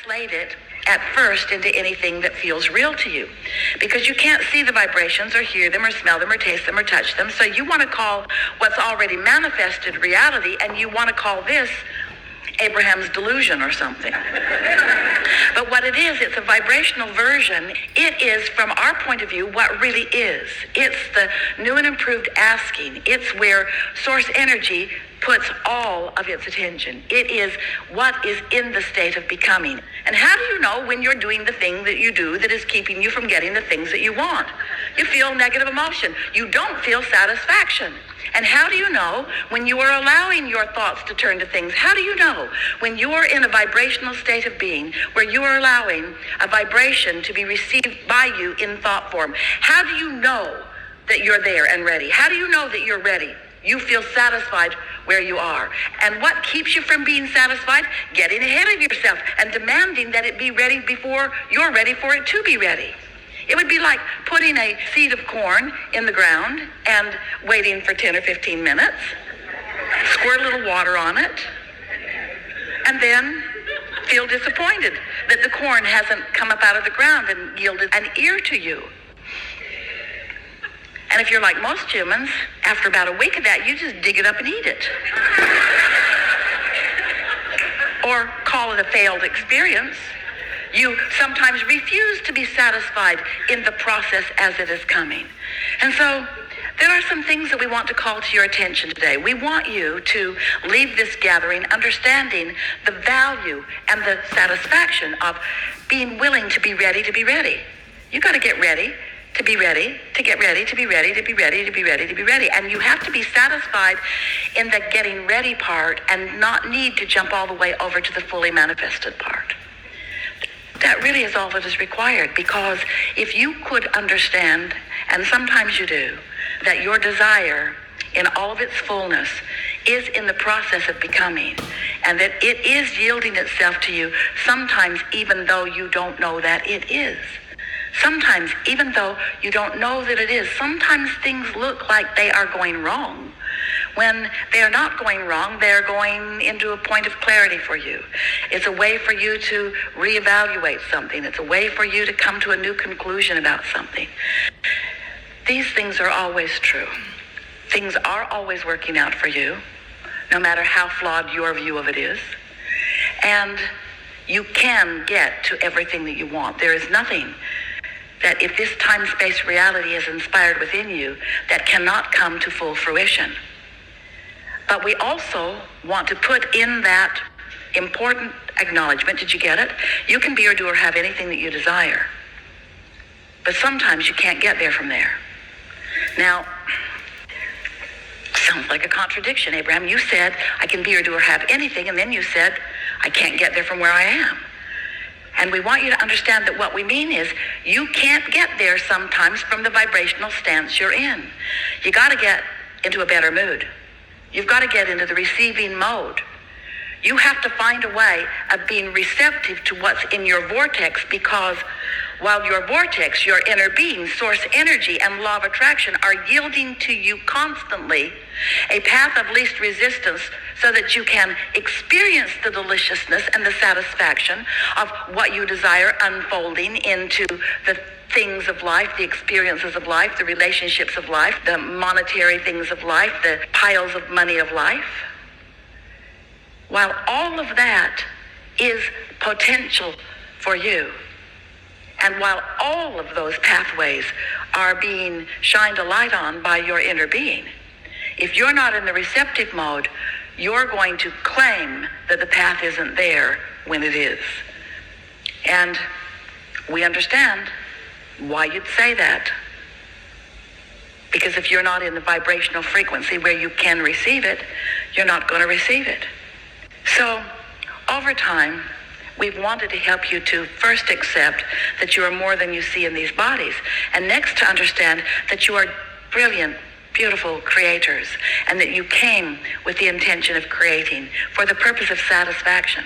translate it at first into anything that feels real to you, because you can't see the vibrations or hear them or smell them or taste them or touch them. So you want to call what's already manifested reality, and you want to call this Abraham's delusion or something. But what it is, it's a vibrational version. It is, from our point of view, what really is. It's the new and improved asking. It's where source energy puts all of its attention. It is what is in the state of becoming. And how do you know when you're doing the thing that you do that is keeping you from getting the things that you want? You feel negative emotion. You don't feel satisfaction. And how do you know when you are allowing your thoughts to turn to things? How do you know when you are in a vibrational state of being where you are allowing a vibration to be received by you in thought form? How do you know that you're there and ready? How do you know that you're ready? You feel satisfied where you are. And what keeps you from being satisfied? Getting ahead of yourself and demanding that it be ready before you're ready for it to be ready. It would be like putting a seed of corn in the ground and waiting for 10 or 15 minutes, squirt a little water on it, and then feel disappointed that the corn hasn't come up out of the ground and yielded an ear to you. And if you're like most humans, after about a week of that, you just dig it up and eat it. Or call it a failed experience. You sometimes refuse to be satisfied in the process as it is coming. And so there are some things that we want to call to your attention today. We want you to leave this gathering understanding the value and the satisfaction of being willing to be ready to be ready. You got to get ready to be ready, to get ready, to be ready, to be ready, to be ready, to be ready. And you have to be satisfied in the getting ready part and not need to jump all the way over to the fully manifested part. That really is all that is required, because if you could understand, and sometimes you do, that your desire in all of its fullness is in the process of becoming, and that it is yielding itself to you, sometimes even though you don't know that it is. Sometimes even though you don't know that it is. Sometimes things look like they are going wrong. When they are not going wrong, they're going into a point of clarity for you. It's a way for you to reevaluate something. It's a way for you to come to a new conclusion about something. These things are always true. Things are always working out for you, no matter how flawed your view of it is. And you can get to everything that you want. There is nothing that, if this time-space reality is inspired within you, that cannot come to full fruition. But we also want to put in that important acknowledgement. Did you get it? You can be or do or have anything that you desire. But sometimes you can't get there from there. Now, sounds like a contradiction, Abraham. You said, I can be or do or have anything, and then you said, I can't get there from where I am. And we want you to understand that what we mean is you can't get there sometimes from the vibrational stance you're in. You got to get into a better mood. You've got to get into the receiving mode. You have to find a way of being receptive to what's in your vortex, because while your vortex, your inner being, source energy, and law of attraction are yielding to you constantly a path of least resistance so that you can experience the deliciousness and the satisfaction of what you desire unfolding into the things of life, the experiences of life, the relationships of life, the monetary things of life, the piles of money of life. While all of that is potential for you, and while all of those pathways are being shined a light on by your inner being, if you're not in the receptive mode, you're going to claim that the path isn't there when it is. And we understand why you'd say that. Because if you're not in the vibrational frequency where you can receive it, you're not going to receive it. So, over time, we've wanted to help you to first accept that you are more than you see in these bodies, and next to understand that you are brilliant, beautiful creators, and that you came with the intention of creating for the purpose of satisfaction.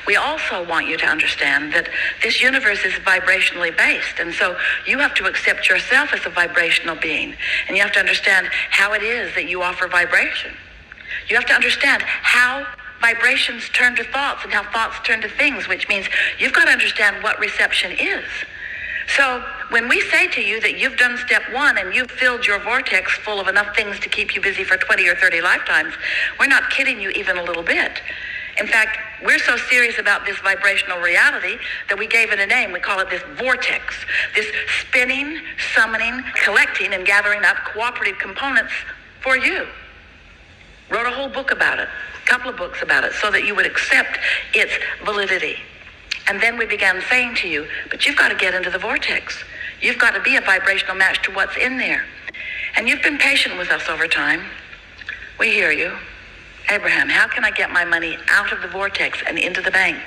We also want you to understand that this universe is vibrationally based, and so you have to accept yourself as a vibrational being, and you have to understand how it is that you offer vibration. You have to understand how vibrations turn to thoughts and how thoughts turn to things, which means you've got to understand what reception is. So when we say to you that you've done step one and you've filled your vortex full of enough things to keep you busy for 20 or 30 lifetimes, we're not kidding you even a little bit. In fact, we're so serious about this vibrational reality that we gave it a name. We call it this vortex, this spinning, summoning, collecting, and gathering up cooperative components for you. Wrote a whole book about it, a couple of books about it, so that you would accept its validity. And then we began saying to you, but you've got to get into the vortex. You've got to be a vibrational match to what's in there. And you've been patient with us over time. We hear you. Abraham, how can I get my money out of the vortex and into the bank?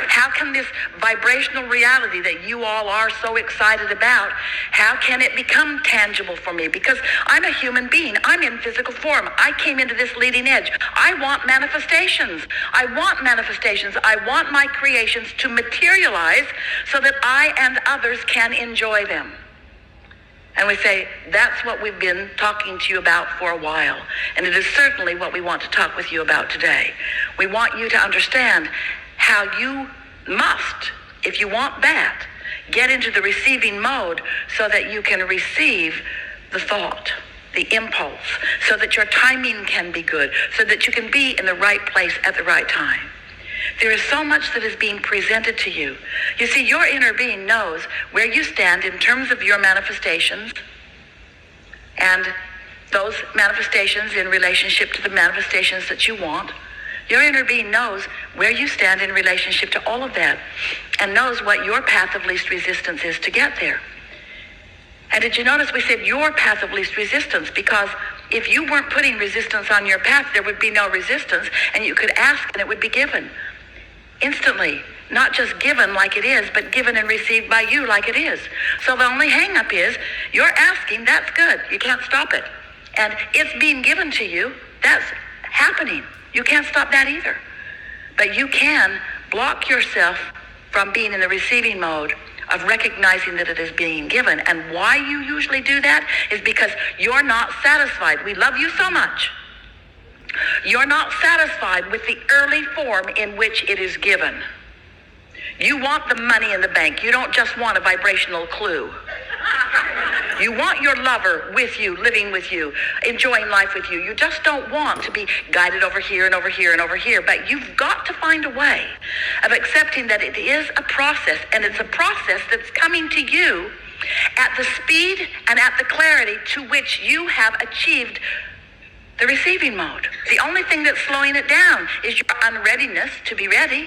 How can this vibrational reality that you all are so excited about, how can it become tangible for me? Because I'm a human being. I'm in physical form. I came into this leading edge. I want manifestations. I want manifestations. I want my creations to materialize so that I and others can enjoy them. And we say, that's what we've been talking to you about for a while. And it is certainly what we want to talk with you about today. We want you to understand how you must, if you want that, get into the receiving mode so that you can receive the thought, the impulse, so that your timing can be good, so that you can be in the right place at the right time. There is so much that is being presented to you. You see, your inner being knows where you stand in terms of your manifestations, and those manifestations in relationship to the manifestations that you want. Your inner being knows where you stand in relationship to all of that, and knows what your path of least resistance is to get there. And did you notice we said your path of least resistance? Because if you weren't putting resistance on your path, there would be no resistance, and you could ask and it would be given. Instantly, not just given like it is, but given and received by you like it is. So the only hang-up is, you're asking, that's good. You can't stop it. And it's being given to you, that's happening. You can't stop that either. But you can block yourself from being in the receiving mode of recognizing that it is being given. And why you usually do that is because you're not satisfied. We love you so much. You're not satisfied with the early form in which it is given. You want the money in the bank. You don't just want a vibrational clue. You want your lover with you, living with you, enjoying life with you. You just don't want to be guided over here and over here and over here. But you've got to find a way of accepting that it is a process, and it's a process that's coming to you at the speed and at the clarity to which you have achieved the receiving mode. The only thing that's slowing it down is your unreadiness to be ready.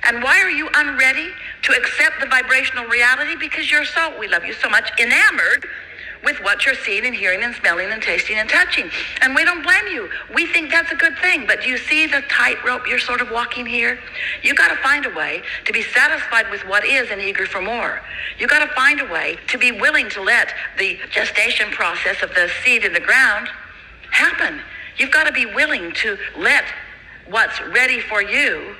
And why are you unready to accept the vibrational reality? Because you're so, we love you so much, enamored with what you're seeing and hearing and smelling and tasting and touching. And we don't blame you. We think that's a good thing. But do you see the tightrope you're sort of walking here? You got to find a way to be satisfied with what is and eager for more. You got to find a way to be willing to let the gestation process of the seed in the ground happen. You've got to be willing to let what's ready for you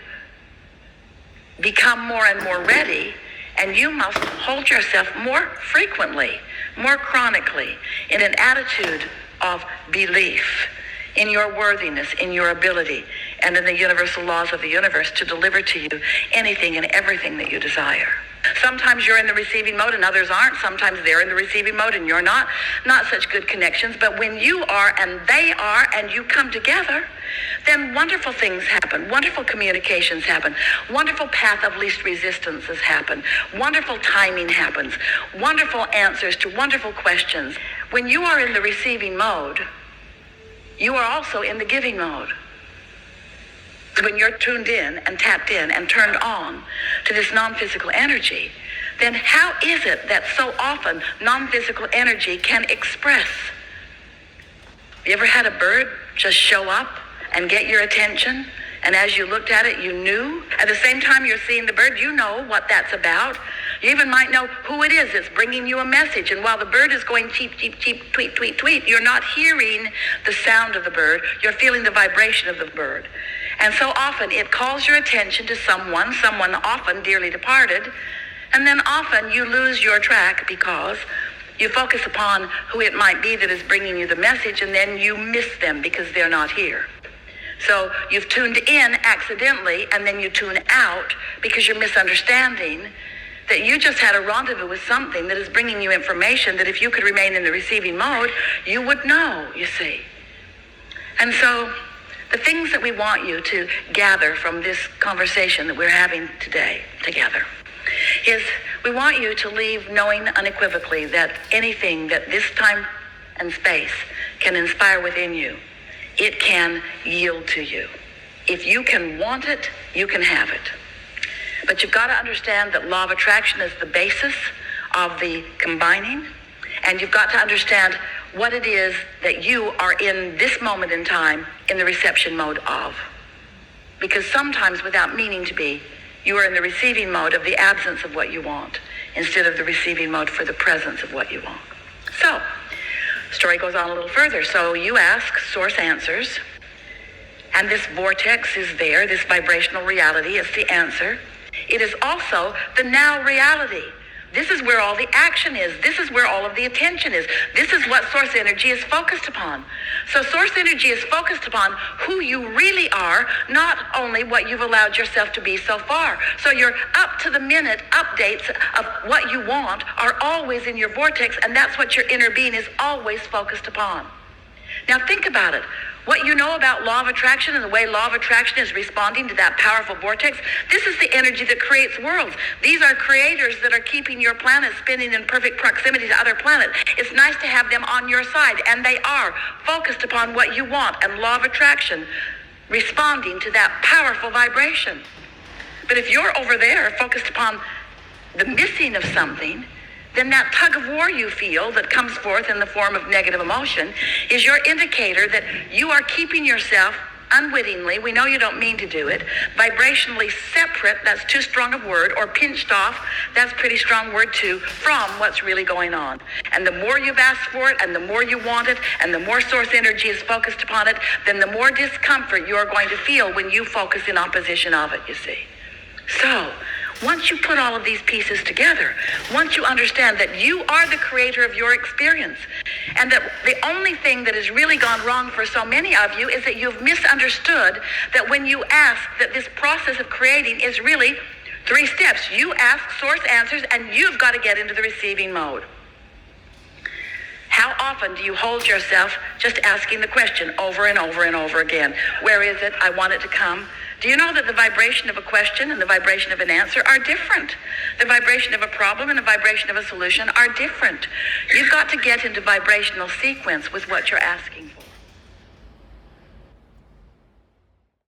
become more and more ready, and you must hold yourself more frequently, more chronically, in an attitude of belief in your worthiness, in your ability, and in the universal laws of the universe to deliver to you anything and everything that you desire. Sometimes you're in the receiving mode and others aren't. Sometimes they're in the receiving mode and you're not. Not such good connections. But when you are and they are and you come together, then wonderful things happen. Wonderful communications happen. Wonderful path of least resistances happen. Wonderful timing happens. Wonderful answers to wonderful questions. When you are in the receiving mode, you are also in the giving mode. When you're tuned in and tapped in and turned on to this non-physical energy, then how is it that so often non-physical energy can express? You ever had a bird just show up and get your attention? And as you looked at it, you knew? At the same time you're seeing the bird, you know what that's about. You even might know who it is that's bringing you a message. And while the bird is going cheep, cheep, cheep, tweet, tweet, tweet, you're not hearing the sound of the bird. You're feeling the vibration of the bird. And so often it calls your attention to someone often dearly departed, and then often you lose your track because you focus upon who it might be that is bringing you the message, and then you miss them because they're not here. So you've tuned in accidentally, and then you tune out because you're misunderstanding that you just had a rendezvous with something that is bringing you information that if you could remain in the receiving mode, you would know, you see. And so the things that we want you to gather from this conversation that we're having today together is we want you to leave knowing unequivocally that anything that this time and space can inspire within you, it can yield to you. If you can want it, you can have it. But you've got to understand that law of attraction is the basis of the combining, and you've got to understand what it is that you are in this moment in time in the reception mode of. Because sometimes, without meaning to be, you are in the receiving mode of the absence of what you want instead of the receiving mode for the presence of what you want. So, story goes on a little further. So you ask, source answers, and this vortex is there, this vibrational reality is the answer. It is also the now reality. This is where all the action is. This is where all of the attention is. This is what source energy is focused upon. So source energy is focused upon who you really are, not only what you've allowed yourself to be so far. So your up-to-the-minute updates of what you want are always in your vortex, and that's what your inner being is always focused upon. Now think about it. What you know about law of attraction and the way law of attraction is responding to that powerful vortex, this is the energy that creates worlds. These are creators that are keeping your planet spinning in perfect proximity to other planets. It's nice to have them on your side, and they are focused upon what you want, and law of attraction responding to that powerful vibration. But if you're over there focused upon the missing of something, then that tug of war you feel that comes forth in the form of negative emotion is your indicator that you are keeping yourself unwittingly, we know you don't mean to do it, vibrationally separate, that's too strong a word, or pinched off, that's pretty strong word too, from what's really going on. And the more you've asked for it, and the more you want it, and the more source energy is focused upon it, then the more discomfort you are going to feel when you focus in opposition of it, you see. So, once you put all of these pieces together, once you understand that you are the creator of your experience, and that the only thing that has really gone wrong for so many of you is that you've misunderstood that when you ask that this process of creating is really 3 steps. You ask, source answers, and you've got to get into the receiving mode. How often do you hold yourself just asking the question over and over and over again? Where is it? I want it to come. Do you know that the vibration of a question and the vibration of an answer are different? The vibration of a problem and the vibration of a solution are different. You've got to get into vibrational sequence with what you're asking for.